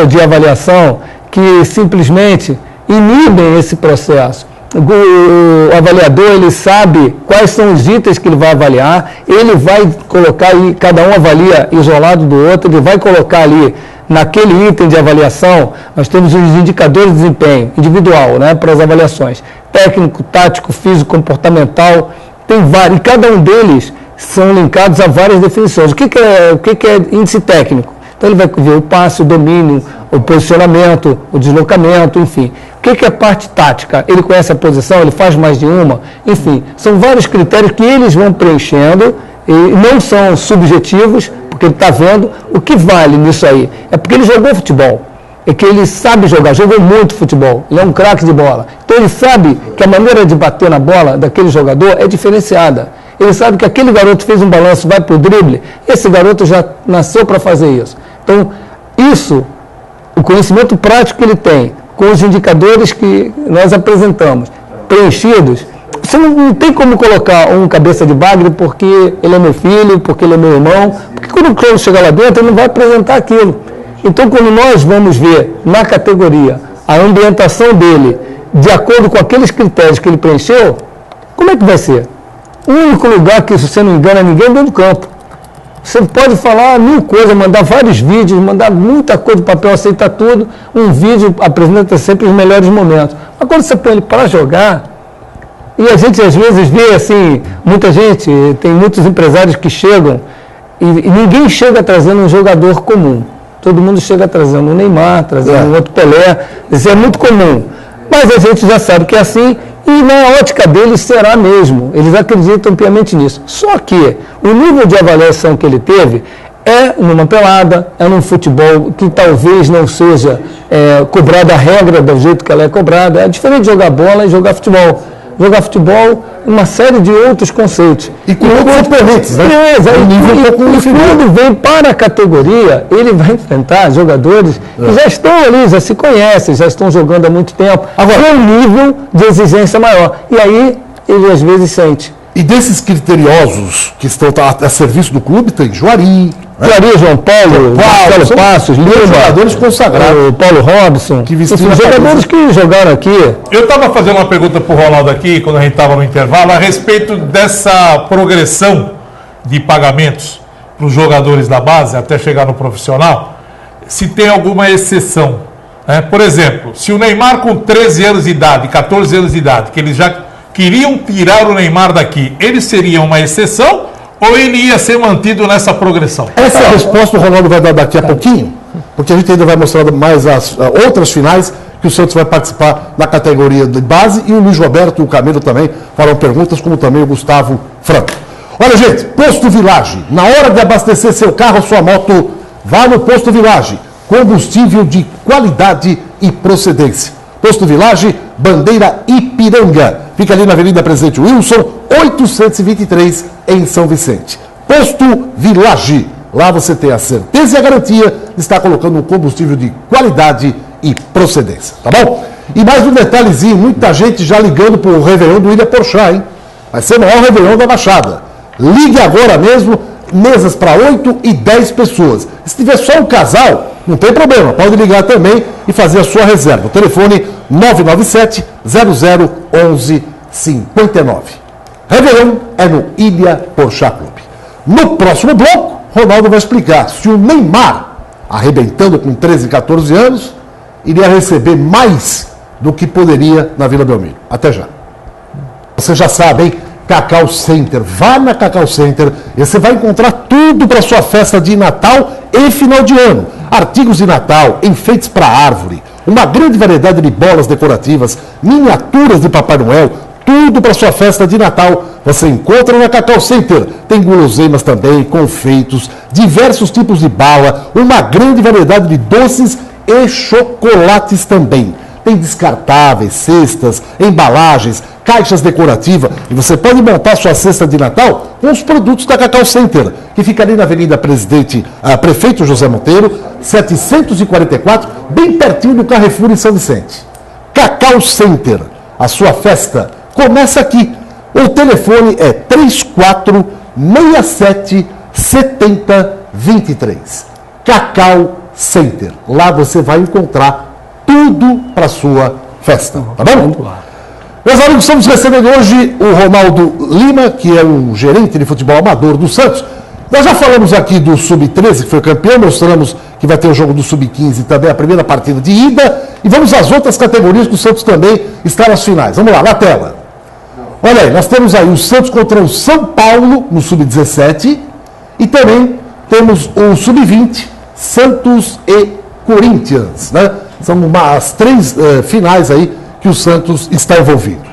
de avaliação que simplesmente inibem esse processo. O avaliador, ele sabe quais são os itens que ele vai avaliar, ele vai colocar aí, cada um avalia isolado do outro, ele vai colocar ali naquele item de avaliação, nós temos os indicadores de desempenho individual, né, para as avaliações, técnico, tático, físico, comportamental, tem vários, e cada um deles são linkados a várias definições. O que é índice técnico? Então ele vai ver o passe, o domínio, o posicionamento, o deslocamento, enfim. O que é parte tática? Ele conhece a posição, ele faz mais de uma, enfim. São vários critérios que eles vão preenchendo e não são subjetivos, porque ele está vendo o que vale nisso aí. É porque ele jogou futebol, é que ele sabe jogar, jogou muito futebol, ele é um craque de bola. Então ele sabe que a maneira de bater na bola daquele jogador é diferenciada. Ele sabe que aquele garoto fez um balanço, vai para o drible, esse garoto já nasceu para fazer isso. Então, isso, o conhecimento prático que ele tem, com os indicadores que nós apresentamos, preenchidos, você não tem como colocar um cabeça de bagre porque ele é meu filho, porque ele é meu irmão, porque quando o clube chegar lá dentro, ele não vai apresentar aquilo. Então, quando nós vamos ver na categoria a ambientação dele, de acordo com aqueles critérios que ele preencheu, como é que vai ser? O único lugar que, se você não engana ninguém, é dentro do campo. Você pode falar 1000 coisas, mandar vários vídeos, mandar muita coisa do papel, aceitar tudo. Um vídeo apresenta sempre os melhores momentos. Mas quando você põe ele para jogar, e a gente às vezes vê assim, muita gente, tem muitos empresários que chegam e ninguém chega trazendo um jogador comum. Todo mundo chega trazendo um Neymar, trazendo um outro Pelé. Isso é muito comum. Mas a gente já sabe que é assim. E na ótica deles será mesmo, eles acreditam piamente nisso. Só que o nível de avaliação que ele teve é numa pelada, é num futebol que talvez não seja cobrada a regra do jeito que ela é cobrada. É diferente de jogar bola e jogar futebol. Jogar futebol, uma série de outros conceitos. E com outros oponentes, né? Quando vem para a categoria, ele vai enfrentar jogadores que já estão ali, já se conhecem, já estão jogando há muito tempo. Agora, com um nível de exigência maior. E aí, ele às vezes sente. E desses criteriosos que estão a serviço do clube, tem Juari, João Paulo, Marcelo Passos, Lima, jogadores consagrados, o Paulo Robson, que jogadores que jogaram aqui. Eu estava fazendo uma pergunta para o Ronaldo aqui, quando a gente estava no intervalo, a respeito dessa progressão de pagamentos para os jogadores da base, até chegar no profissional, se tem alguma exceção. Né? Por exemplo, se o Neymar com 13 anos de idade, 14 anos de idade, que eles já queriam tirar o Neymar daqui, ele seria uma exceção ou ele ia ser mantido nessa progressão? Essa é a resposta o Ronaldo vai dar daqui a pouquinho, porque a gente ainda vai mostrar mais as outras finais que o Santos vai participar na categoria de base, e o Luiz Roberto e o Camilo também farão perguntas, como também o Gustavo Franco. Olha, gente, Posto Village, na hora de abastecer seu carro ou sua moto, vá no Posto Village, combustível de qualidade e procedência. Posto Village, Bandeira Ipiranga. Fica ali na Avenida Presidente Wilson, 823, em São Vicente. Posto Village. Lá você tem a certeza e a garantia de estar colocando um combustível de qualidade e procedência. Tá bom? E mais um detalhezinho, muita gente já ligando para o Réveillon do Ilha Porchat, hein? Vai ser o maior Réveillon da Baixada. Ligue agora mesmo, mesas para 8 e 10 pessoas. Se tiver só um casal, não tem problema, pode ligar também e fazer a sua reserva. O telefone 997 00 11 59. Réveillon é no Ilha Porchat Clube. No próximo bloco, Ronaldo vai explicar se o Neymar, arrebentando com 13, 14 anos, iria receber mais do que poderia na Vila Belmiro. Até já. Você já sabe, hein? Cacau Center. Vá na Cacau Center e você vai encontrar tudo para sua festa de Natal e final de ano. Artigos de Natal, enfeites para árvore, uma grande variedade de bolas decorativas, miniaturas de Papai Noel, tudo para sua festa de Natal. Você encontra na Cacau Center. Tem guloseimas também, confeitos, diversos tipos de bala, uma grande variedade de doces e chocolates também. Tem descartáveis, cestas, embalagens, caixas decorativas. E você pode montar sua cesta de Natal com os produtos da Cacau Center, que fica ali na Avenida Prefeito José Monteiro, 744, bem pertinho do Carrefour em São Vicente. Cacau Center. A sua festa começa aqui. O telefone é 3467 7023. Cacau Center. Lá você vai encontrar tudo para sua festa, tá bom? Meus amigos, estamos recebendo hoje o Ronaldo Lima, que é o gerente de futebol amador do Santos. Nós já falamos aqui do Sub-13, que foi campeão, mostramos que vai ter o jogo do Sub-15 também, a primeira partida de ida, e vamos às outras categorias que o Santos também está nas finais. Vamos lá, na tela. Olha aí, nós temos aí o Santos contra o São Paulo no Sub-17, e também temos o Sub-20, Santos e Corinthians, né? São as três finais aí que o Santos está envolvido.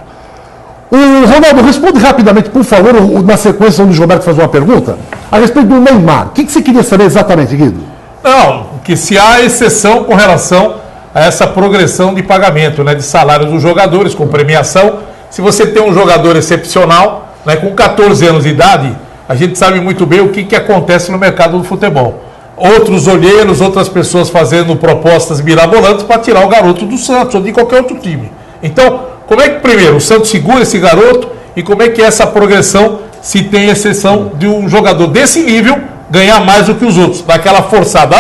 O Ronaldo, responde rapidamente, por favor, na sequência onde o Gilberto faz uma pergunta, a respeito do Neymar. O que você queria saber exatamente, Guido? Não, que se há exceção com relação a essa progressão de pagamento, né, de salário dos jogadores, com premiação. Se você tem um jogador excepcional, né, com 14 anos de idade, a gente sabe muito bem o que acontece no mercado do futebol. Outros olheiros, outras pessoas fazendo propostas mirabolantes para tirar o garoto do Santos ou de qualquer outro time. Então, como é que, primeiro, o Santos segura esse garoto e como é que é essa progressão, se tem exceção de um jogador desse nível ganhar mais do que os outros? Daquela forçada,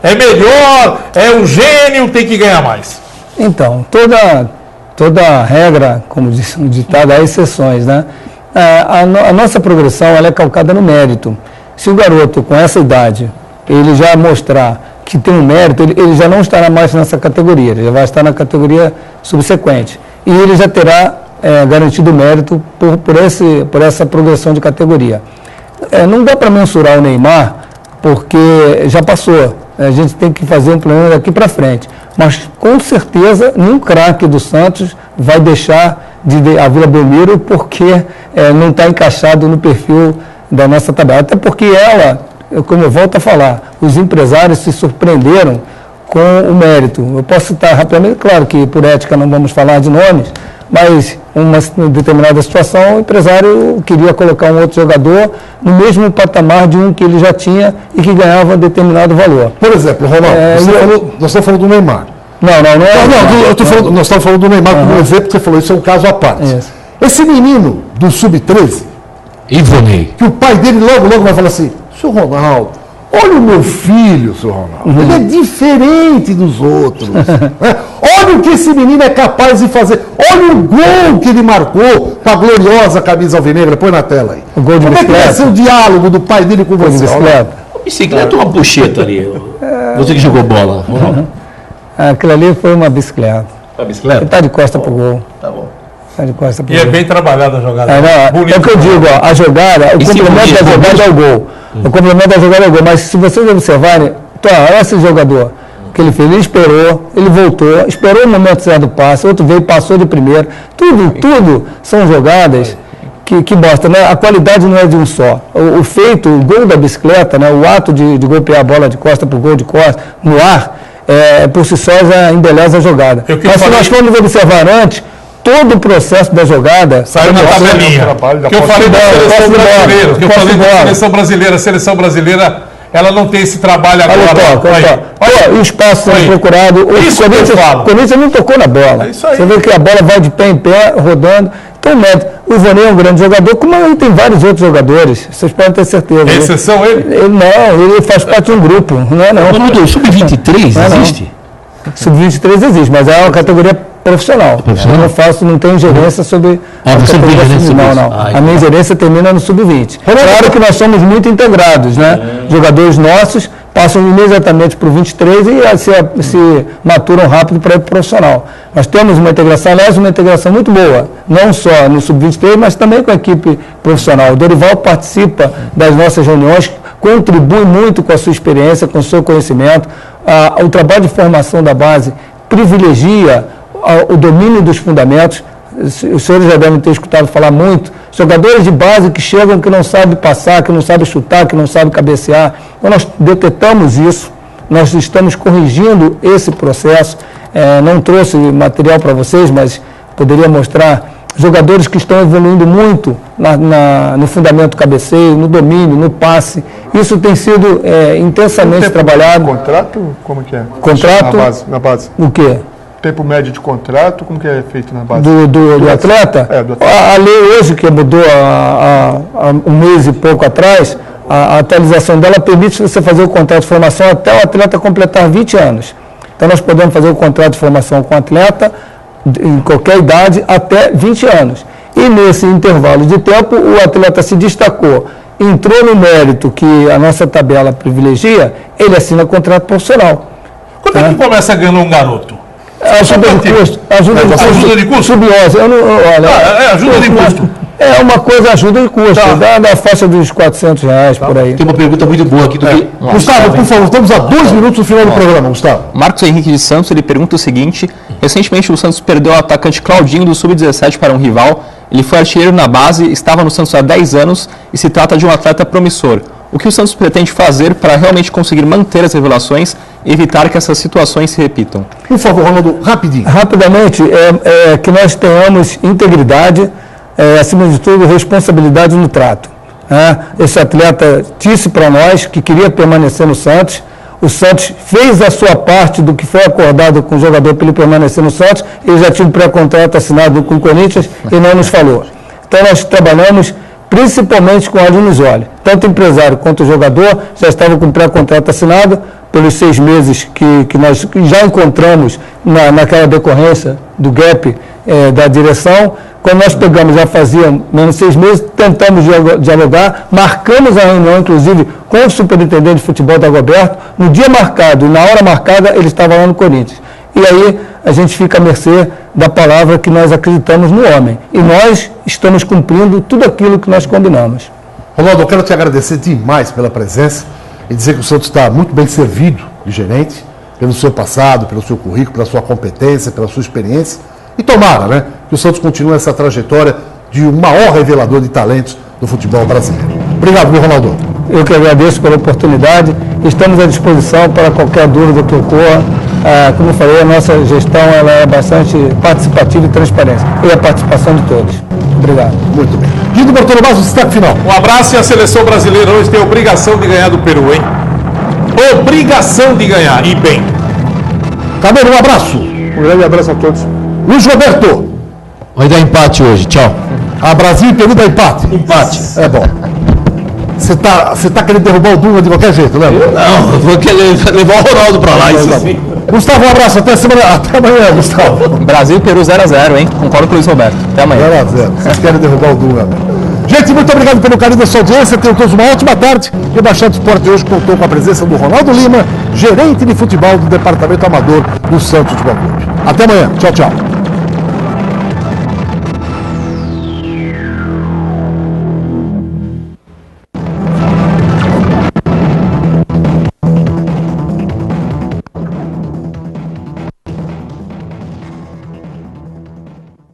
é melhor, é um gênio, tem que ganhar mais. Então, toda regra, como diz um ditado, há exceções, né? A nossa progressão ela é calcada no mérito. Se o garoto, com essa idade, ele já mostrar que tem um mérito, ele já não estará mais nessa categoria, ele já vai estar na categoria subsequente. E ele já terá garantido mérito por essa progressão de categoria. Não dá para mensurar o Neymar, porque já passou. A gente tem que fazer um plano daqui para frente. Mas, com certeza, nenhum craque do Santos vai deixar a Vila Belmiro porque não está encaixado no perfil da nossa tabela. Até porque ela, como eu volto a falar, os empresários se surpreenderam com o mérito. Eu posso citar rapidamente, claro que por ética não vamos falar de nomes, mas uma determinada situação, o empresário queria colocar um outro jogador no mesmo patamar de um que ele já tinha e que ganhava determinado valor. Por exemplo, Ronaldo, nós estamos falando do Neymar. Não é. Nós estamos falando do Neymar como exemplo, que você falou, isso é um caso à parte. Isso. Esse menino do Sub-13, Ivonei, que o pai dele logo vai falar assim, seu Ronaldo, olha o meu filho, seu Ronaldo, ele é diferente dos outros. Olha o que esse menino é capaz de fazer. Olha o gol que ele marcou com a gloriosa camisa alvinegra. Põe na tela aí. O gol de Como é que vai ser o diálogo do pai dele com você? Bicicleta ou uma bucheta ali? Você que jogou bola. Aquilo ali foi uma bicicleta. A bicicleta? Ele está de costa pro gol. Tá bom. Tá de costa pro E gol. é bem trabalhada a jogada. É o que eu digo, ó, a jogada, o complemento da jogada é o gol. O complemento da jogada é o gol. Mas se vocês observarem, olha esse jogador. Que ele fez, ele esperou, ele voltou, esperou o momento certo do passe, outro veio, passou de primeiro. Tudo são jogadas que mostram, né? A qualidade não é de um só. O feito, o gol da bicicleta, né? O ato de golpear a bola de costa para o gol de costa no ar, por si só já embeleza a jogada. Mas se nós formos observar antes, todo o processo da jogada saiu na tabelinha. Que eu falei da seleção brasileira. Que eu falei da seleção brasileira. A seleção brasileira, ela não tem esse trabalho agora. Olha o espaço sendo procurado. O Corinthians não tocou na bola. Você vê que a bola vai de pé em pé, rodando. Então, o Ivonei é um grande jogador, como aí tem vários outros jogadores. Vocês podem ter certeza. É exceção ele? Ele faz parte de um grupo. Não. O Sub-23 existe? Sub-23 existe, mas é uma categoria profissional. Eu não faço, não tenho ingerência sobre a categoria sub-20. Não. A minha ingerência termina no sub-20. Claro que nós somos muito integrados, né? Jogadores nossos passam imediatamente para o 23 e se maturam rápido para ir para o profissional. Nós temos uma integração, aliás, uma integração muito boa, não só no sub-23, mas também com a equipe profissional. O Dorival participa das nossas reuniões, contribui muito com a sua experiência, com o seu conhecimento. O trabalho de formação da base privilegia o domínio dos fundamentos. Os senhores já devem ter escutado falar muito. Jogadores de base que chegam, que não sabem passar, que não sabem chutar, que não sabem cabecear. Então, nós detetamos isso, nós estamos corrigindo esse processo. Não trouxe material para vocês, mas poderia mostrar jogadores que estão evoluindo muito no fundamento cabeceio, no domínio, no passe. Isso tem sido intensamente trabalhado. Contrato? Como que é? Contrato? Na base. O quê? Tempo médio de contrato, como que é feito na base? Do atleta? Do atleta. A lei hoje, que mudou há um mês e pouco atrás, a atualização dela permite você fazer o contrato de formação até o atleta completar 20 anos. Então, nós podemos fazer o contrato de formação com o atleta em qualquer idade até 20 anos. E nesse intervalo de tempo, o atleta se destacou, entrou no mérito que a nossa tabela privilegia, ele assina contrato profissional. Quando é que começa a ganhar um garoto? Ajuda de custo. Ajuda de custo? Sub-11. Ajuda de custo. É uma coisa, ajuda de custo. Da faixa dos R$400, por aí. Tem uma pergunta muito boa aqui do que... Gustavo, por favor, estamos a 2 minutos do final do programa, Gustavo. Marcos Henrique de Santos, ele pergunta o seguinte: recentemente o Santos perdeu o atacante Claudinho do Sub-17 para um rival. Ele foi artilheiro na base, estava no Santos há 10 anos e se trata de um atleta promissor. O que o Santos pretende fazer para realmente conseguir manter as revelações e evitar que essas situações se repitam? Por favor, Ronaldo, rapidinho. Rapidamente, que nós tenhamos integridade, acima de tudo, responsabilidade no trato. Esse atleta disse para nós que queria permanecer no Santos. O Santos fez a sua parte do que foi acordado com o jogador para ele permanecer no Santos. Ele já tinha um pré-contrato assinado com o Corinthians e não nos falou. Então, nós trabalhamos principalmente com olhos nos olhos. Tanto o empresário quanto o jogador já estavam com pré-contrato assinado pelos 6 meses que nós já encontramos naquela decorrência do gap da direção. Quando nós pegamos, já fazia menos 6 meses, tentamos dialogar, marcamos a reunião, inclusive, com o superintendente de futebol da Dagoberto. No dia marcado e na hora marcada, ele estava lá no Corinthians. E aí a gente fica à mercê da palavra que nós acreditamos no homem. E nós estamos cumprindo tudo aquilo que nós combinamos. Ronaldo, eu quero te agradecer demais pela presença e dizer que o Santos está muito bem servido de gerente, pelo seu passado, pelo seu currículo, pela sua competência, pela sua experiência. E tomara, né, que o Santos continue essa trajetória de um maior revelador de talentos do futebol brasileiro. Obrigado, meu Ronaldo. Eu que agradeço pela oportunidade. Estamos à disposição para qualquer dúvida que ocorra. Como eu falei, a nossa gestão ela é bastante participativa e transparente. E a participação de todos. Obrigado. Muito bem. Guido Bartolomás, o destaque final. Um abraço, e a seleção brasileira hoje tem a obrigação de ganhar do Peru, hein? Obrigação de ganhar, e bem. Cabelo, um abraço. Um grande abraço a todos. Luiz Roberto. Vai dar empate hoje, tchau. A Brasil e Peru dá empate. Empate. É bom. Você tá querendo derrubar o Dunga de qualquer jeito, né? Não, eu vou querer levar o Ronaldo pra lá, isso sim. Gustavo, um abraço. Até amanhã, Gustavo. Brasil e Peru 0x0, hein? Concordo com o Luiz Roberto. Até amanhã. 0x0. Vocês querem derrubar o Dunga, né? Gente, muito obrigado pelo carinho da sua audiência. Tenham todos uma ótima tarde. E o Baixada Esporte hoje contou com a presença do Ronaldo Lima, gerente de futebol do Departamento Amador do Santos Futebol Clube. Até amanhã. Tchau, tchau.